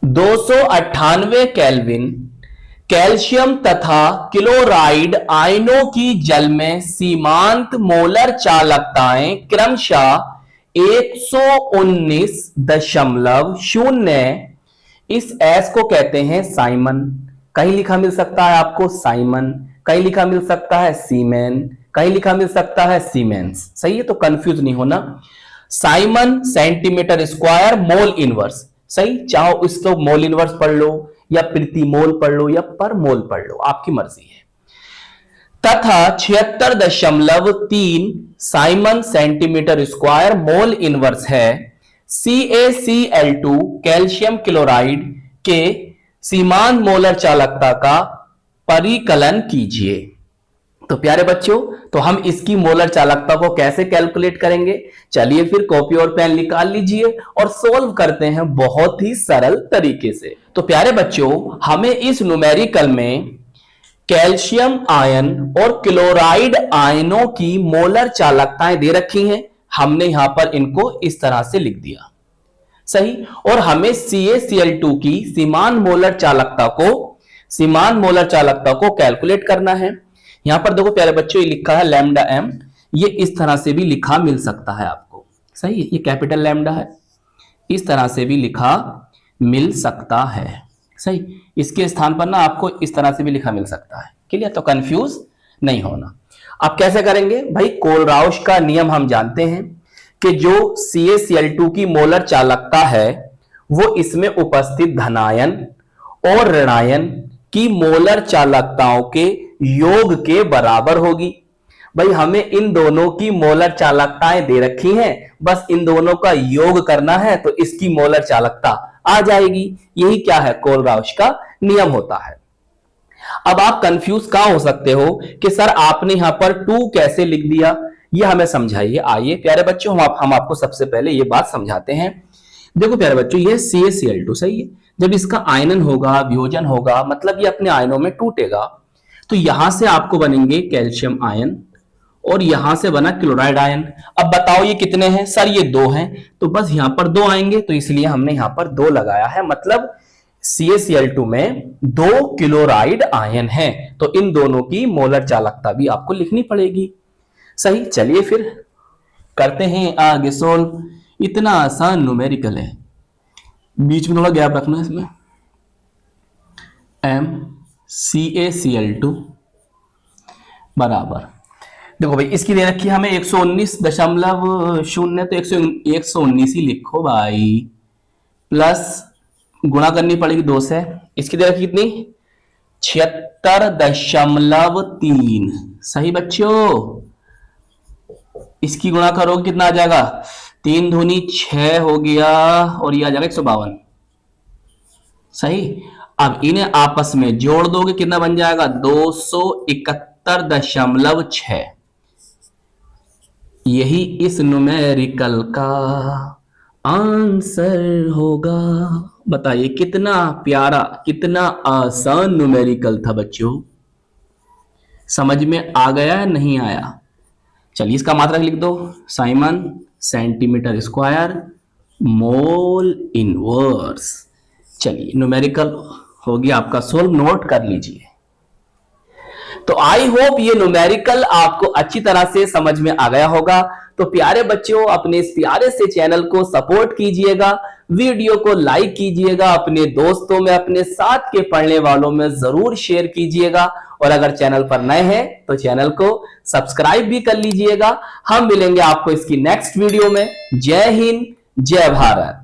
298 kelvin calcium तथा chloride आयनों की जल में सीमांत मोलर चालकताएं क्रमशः 119.0। इस एस को कहते हैं साइमन। कहीं लिखा मिल सकता है आपको साइमन, कहीं लिखा मिल सकता है सीमेन, कहीं लिखा मिल सकता है सीमेंस। सही है, तो कंफ्यूज नहीं होना। Simon centimetre square mole inverse. सही, चाहो इसको मोल इनवर्स पढ़ लो या प्रति मोल पढ़ लो या पर मोल पढ़ लो, आपकी मर्जी है। तथा 76.3 Simon centimetre square mole inverse है CaCl2 कैल्शियम क्लोराइड के सीमांत मोलर चालकता का परिकलन कीजिए। तो प्यारे बच्चों, तो हम इसकी मोलर चालकता को कैसे कैलकुलेट करेंगे? चलिए फिर कॉपी और पेन निकाल लीजिए और सोल्व करते हैं बहुत ही सरल तरीके से। तो प्यारे बच्चों, हमें इस न्यूमेरिकल में कैल्शियम आयन और क्लोराइड आयनों की मोलर चालकताएं दे रखी हैं। हमने यहां पर इनको इस तरह से लिख दिया। सही, और हमें CaCl2 की सीमांत मोलर चालकता को कैलकुलेट करना है। यहां पर देखो प्यारे बच्चों, ये लिखा है लैम्डा m, ये इस तरह से भी लिखा मिल सकता है आपको। सही है, ये कैपिटल लैम्डा है, इस तरह से भी लिखा मिल सकता है। सही, इसके स्थान पर ना आपको इस तरह से भी लिखा मिल सकता है। क्लियर? तो कंफ्यूज नहीं होना। अब कैसे करेंगे भाई? कोलराउश का नियम हम जानते हैं कि जो CaCl2 की मोलर चालकता है वो इसमें उपस्थित धनायन और ऋणायन की मोलर चालकताओं के योग के बराबर होगी। भाई हमें इन दोनों की मोलर चालकताएं दे रखी हैं, बस इन दोनों का योग करना है तो इसकी मोलर चालकता आ जाएगी। यही क्या है? कोलराउश का नियम होता है। अब आप कंफ्यूज कहां हो सकते हो कि सर आपने यहां पर 2 कैसे लिख दिया, ये हमें समझाइए। आइए प्यारे बच्चों, हम आपको सबसे पहले ये बात समझाते हैं। देखो प्यारे बच्चों, ये CaCl2 सही है, जब इसका आयनन होगा, वियोजन होगा, मतलब ये अपने आयनों में टूटेगा, तो यहां से आपको बनेंगे कैल्शियम आयन और यहां से बना क्लोराइड आयन। अब बताओ ये कितने हैं? सर ये 2 हैं, तो बस यहां पर 2 आएंगे, तो इसलिए हमने यहां पर 2 लगाया है। मतलब CaCl2 में 2 क्लोराइड आयन हैं, तो इन दोनों की मोलर चालकता भी आपको लिखनी पड़ेगी। सही, चलिए फिर करते हैं आगे सोल्व। इतना आसान न्यूमेरिकल है, बीच में थोड़ा गैप रखना है इसमें। CaCl2 बराबर, देखो भाई इसकी दे रखी है हमें 119.0, तो 119 ही लिखो भाई, प्लस गुणा करनी पड़ेगी 2 से। इसकी दे रखी कितनी? 76.3। सही बच्चों, इसकी गुणा करोगे कितना आ जाएगा? 3 दूनी 6 हो गया और ये आ जाएगा 152। सही, अब इन्हें आपस में जोड़ दोगे कितना बन जाएगा? 271.6। यही इस न्यूमेरिकल का आंसर होगा। बताइए कितना प्यारा, कितना आसान न्यूमेरिकल था बच्चों। समझ में आ गया या नहीं आया? चलिए इसका मात्रक लिख दो, Simon centimetre square mole inverse. चलिए न्यूमेरिकल हो गया आपका सोल्व, नोट कर लीजिए। तो आई होप ये न्यूमेरिकल आपको अच्छी तरह से समझ में आ गया होगा। तो प्यारे बच्चों, अपने इस प्यारे से चैनल को सपोर्ट कीजिएगा, वीडियो को लाइक कीजिएगा, अपने दोस्तों में, अपने साथ के पढ़ने वालों में जरूर शेयर कीजिएगा, और अगर चैनल पर नए हैं तो चैनल को सब्सक्राइब भी कर लीजिएगा। हम मिलेंगे आपको इसकी नेक्स्ट वीडियो में। जय हिंद, जय भारत।